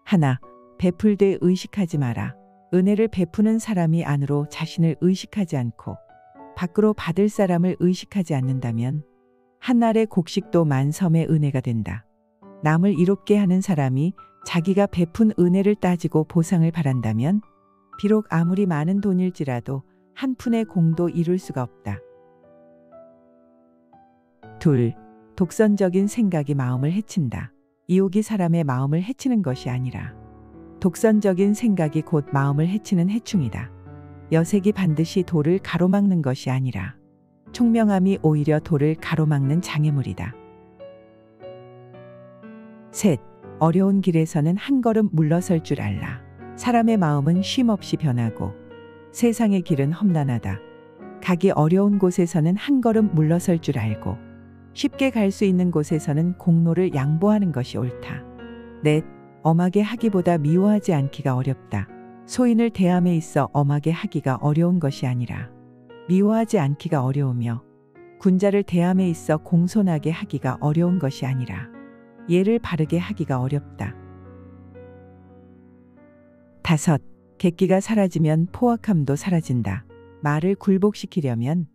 하나, 베풀되 의식하지 마라. 은혜를 베푸는 사람이 안으로 자신을 의식하지 않고 밖으로 받을 사람을 의식하지 않는다면 한날의 곡식도 만섬의 은혜가 된다. 남을 이롭게 하는 사람이 자기가 베푼 은혜를 따지고 보상을 바란다면 비록 아무리 많은 돈일지라도 한 푼의 공도 이룰 수가 없다. 둘, 독선적인 생각이 마음을 해친다. 이욕이 사람의 마음을 해치는 것이 아니라 독선적인 생각이 곧 마음을 해치는 해충이다. 여색이 반드시 도를 가로막는 것이 아니라 총명함이 오히려 도를 가로막는 장애물이다. 셋, 어려운 길에서는 한 걸음 물러설 줄 알라. 사람의 마음은 쉼없이 변하고 세상의 길은 험난하다. 가기 어려운 곳에서는 한 걸음 물러설 줄 알고 쉽게 갈 수 있는 곳에서는 공로를 양보하는 것이 옳다. 넷, 엄하게 하기보다 미워하지 않기가 어렵다. 소인을 대함에 있어 엄하게 하기가 어려운 것이 아니라 미워하지 않기가 어려우며 군자를 대함에 있어 공손하게 하기가 어려운 것이 아니라 예를 바르게 하기가 어렵다. 다섯, 객기가 사라지면 포악함도 사라진다. 말을 굴복시키려면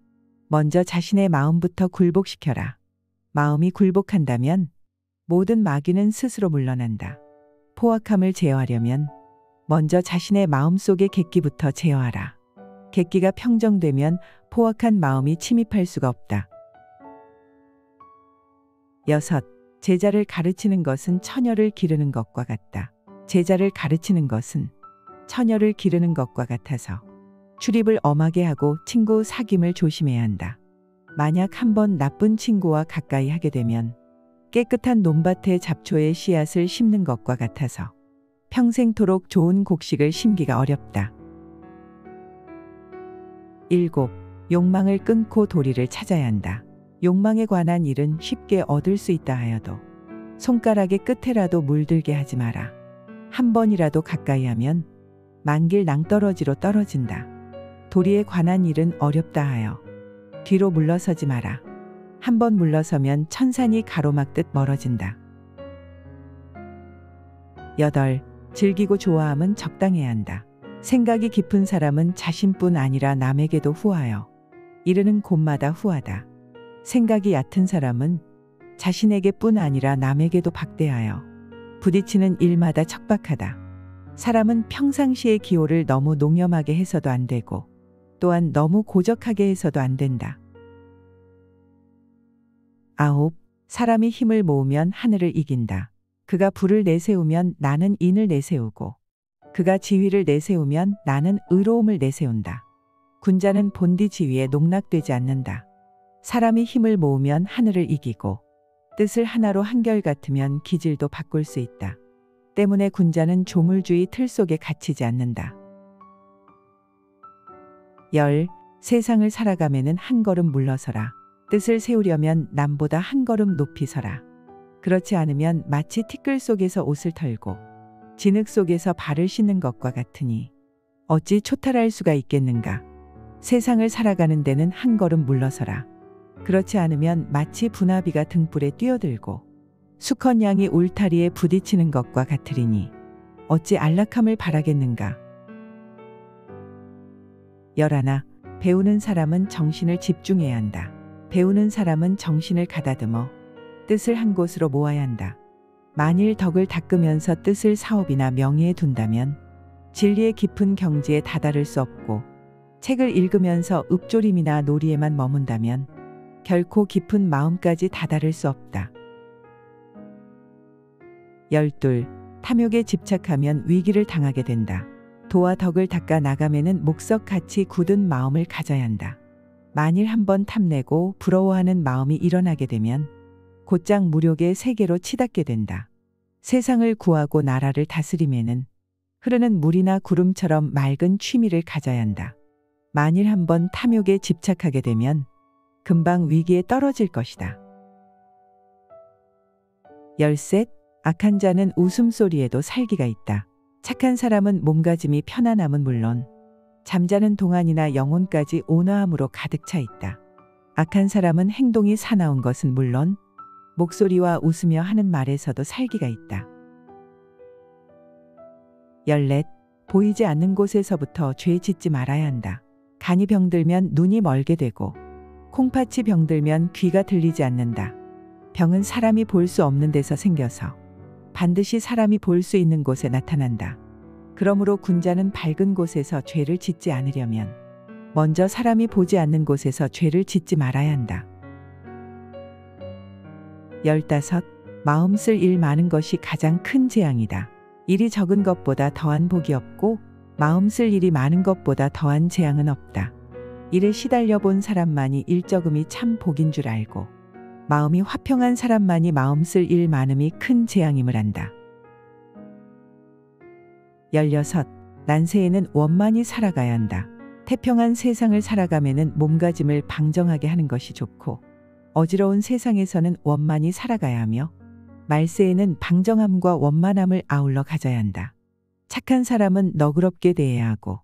먼저 자신의 마음부터 굴복시켜라. 마음이 굴복한다면 모든 마귀는 스스로 물러난다. 포악함을 제어하려면 먼저 자신의 마음속의 객기부터 제어하라. 객기가 평정되면 포악한 마음이 침입할 수가 없다. 여섯, 제자를 가르치는 것은 처녀를 기르는 것과 같다. 제자를 가르치는 것은 처녀를 기르는 것과 같아서 출입을 엄하게 하고 친구 사귐을 조심해야 한다. 만약 한번 나쁜 친구와 가까이 하게 되면 깨끗한 논밭에 잡초의 씨앗을 심는 것과 같아서 평생토록 좋은 곡식을 심기가 어렵다. 7. 욕망을 끊고 도리를 찾아야 한다. 욕망에 관한 일은 쉽게 얻을 수 있다 하여도 손가락의 끝에라도 물들게 하지 마라. 한 번이라도 가까이 하면 만길 낭떠러지로 떨어진다. 도리에 관한 일은 어렵다 하여 뒤로 물러서지 마라. 한 번 물러서면 천산이 가로막듯 멀어진다. 8. 즐기고 좋아함은 적당해야 한다. 생각이 깊은 사람은 자신뿐 아니라 남에게도 후하여 이르는 곳마다 후하다. 생각이 얕은 사람은 자신에게뿐 아니라 남에게도 박대하여 부딪히는 일마다 척박하다. 사람은 평상시의 기호를 너무 농염하게 해서도 안 되고 또한 너무 고적하게 해서도 안 된다. 9. 사람이 힘을 모으면 하늘을 이긴다. 그가 불을 내세우면 나는 인을 내세우고 그가 지위를 내세우면 나는 의로움을 내세운다. 군자는 본디 지위에 농락되지 않는다. 사람이 힘을 모으면 하늘을 이기고 뜻을 하나로 한결같으면 기질도 바꿀 수 있다. 때문에 군자는 조물주의 틀 속에 갇히지 않는다. 10. 세상을 살아가면은 한 걸음 물러서라. 뜻을 세우려면 남보다 한 걸음 높이 서라. 그렇지 않으면 마치 티끌 속에서 옷을 털고 진흙 속에서 발을 씻는 것과 같으니 어찌 초탈할 수가 있겠는가. 세상을 살아가는 데는 한 걸음 물러서라. 그렇지 않으면 마치 분화비가 등불에 뛰어들고 수컷 양이 울타리에 부딪히는 것과 같으리니 어찌 안락함을 바라겠는가. 11. 배우는 사람은 정신을 집중해야 한다. 배우는 사람은 정신을 가다듬어 뜻을 한 곳으로 모아야 한다. 만일 덕을 닦으면서 뜻을 사업이나 명예에 둔다면 진리의 깊은 경지에 다다를 수 없고 책을 읽으면서 읊조림이나 놀이에만 머문다면 결코 깊은 마음까지 다다를 수 없다. 12. 탐욕에 집착하면 위기를 당하게 된다. 도와 덕을 닦아 나가면은 목석같이 굳은 마음을 가져야 한다. 만일 한번 탐내고 부러워하는 마음이 일어나게 되면 곧장 무력의 세계로 치닫게 된다. 세상을 구하고 나라를 다스리면은 흐르는 물이나 구름처럼 맑은 취미를 가져야 한다. 만일 한번 탐욕에 집착하게 되면 금방 위기에 떨어질 것이다. 13. 악한 자는 웃음소리에도 살기가 있다. 착한 사람은 몸가짐이 편안함은 물론 잠자는 동안이나 영혼까지 온화함으로 가득 차 있다. 악한 사람은 행동이 사나운 것은 물론 목소리와 웃으며 하는 말에서도 살기가 있다. 14. 보이지 않는 곳에서부터 죄 짓지 말아야 한다. 간이 병들면 눈이 멀게 되고 콩팥이 병들면 귀가 들리지 않는다. 병은 사람이 볼 수 없는 데서 생겨서 반드시 사람이 볼 수 있는 곳에 나타난다. 그러므로 군자는 밝은 곳에서 죄를 짓지 않으려면 먼저 사람이 보지 않는 곳에서 죄를 짓지 말아야 한다. 15. 마음 쓸 일 많은 것이 가장 큰 재앙이다. 일이 적은 것보다 더한 복이 없고 마음 쓸 일이 많은 것보다 더한 재앙은 없다. 일에 시달려 본 사람만이 일적음이 참 복인 줄 알고 마음이 화평한 사람만이 마음 쓸 일 많음이 큰 재앙임을 안다. 16. 난세에는 원만히 살아가야 한다. 태평한 세상을 살아가면은 몸가짐을 방정하게 하는 것이 좋고 어지러운 세상에서는 원만히 살아가야 하며 말세에는 방정함과 원만함을 아울러 가져야 한다. 착한 사람은 너그럽게 대해야 하고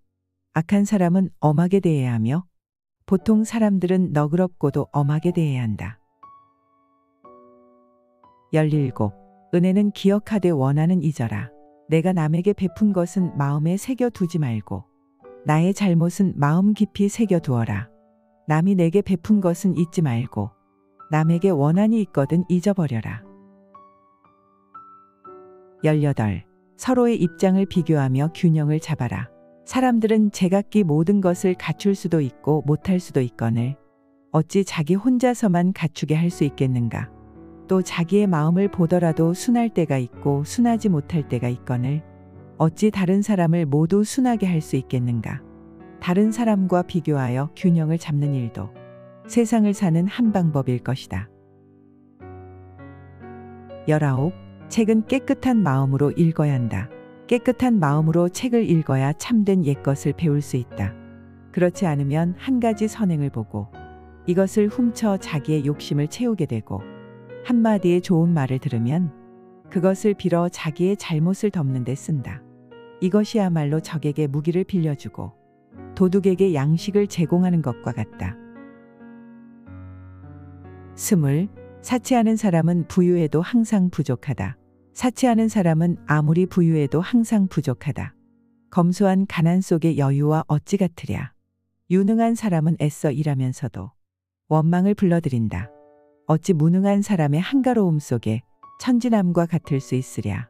악한 사람은 엄하게 대해야 하며 보통 사람들은 너그럽고도 엄하게 대해야 한다. 17. 은혜는 기억하되 원하는 잊어라. 내가 남에게 베푼 것은 마음에 새겨두지 말고 나의 잘못은 마음 깊이 새겨두어라. 남이 내게 베푼 것은 잊지 말고 남에게 원한이 있거든 잊어버려라. 18. 서로의 입장을 비교하며 균형을 잡아라. 사람들은 제각기 모든 것을 갖출 수도 있고 못할 수도 있거늘 어찌 자기 혼자서만 갖추게 할 수 있겠는가. 또 자기의 마음을 보더라도 순할 때가 있고 순하지 못할 때가 있거늘 어찌 다른 사람을 모두 순하게 할 수 있겠는가. 다른 사람과 비교하여 균형을 잡는 일도 세상을 사는 한 방법일 것이다. 19. 책은 깨끗한 마음으로 읽어야 한다. 깨끗한 마음으로 책을 읽어야 참된 옛것을 배울 수 있다. 그렇지 않으면 한 가지 선행을 보고 이것을 훔쳐 자기의 욕심을 채우게 되고 한마디의 좋은 말을 들으면 그것을 빌어 자기의 잘못을 덮는 데 쓴다. 이것이야말로 적에게 무기를 빌려주고 도둑에게 양식을 제공하는 것과 같다. 20. 사치하는 사람은 부유해도 항상 부족하다. 사치하는 사람은 아무리 부유해도 항상 부족하다. 검소한 가난 속의 여유와 어찌 같으랴. 유능한 사람은 애써 일하면서도 원망을 불러들인다. 어찌 무능한 사람의 한가로움 속에 천진함과 같을 수 있으랴.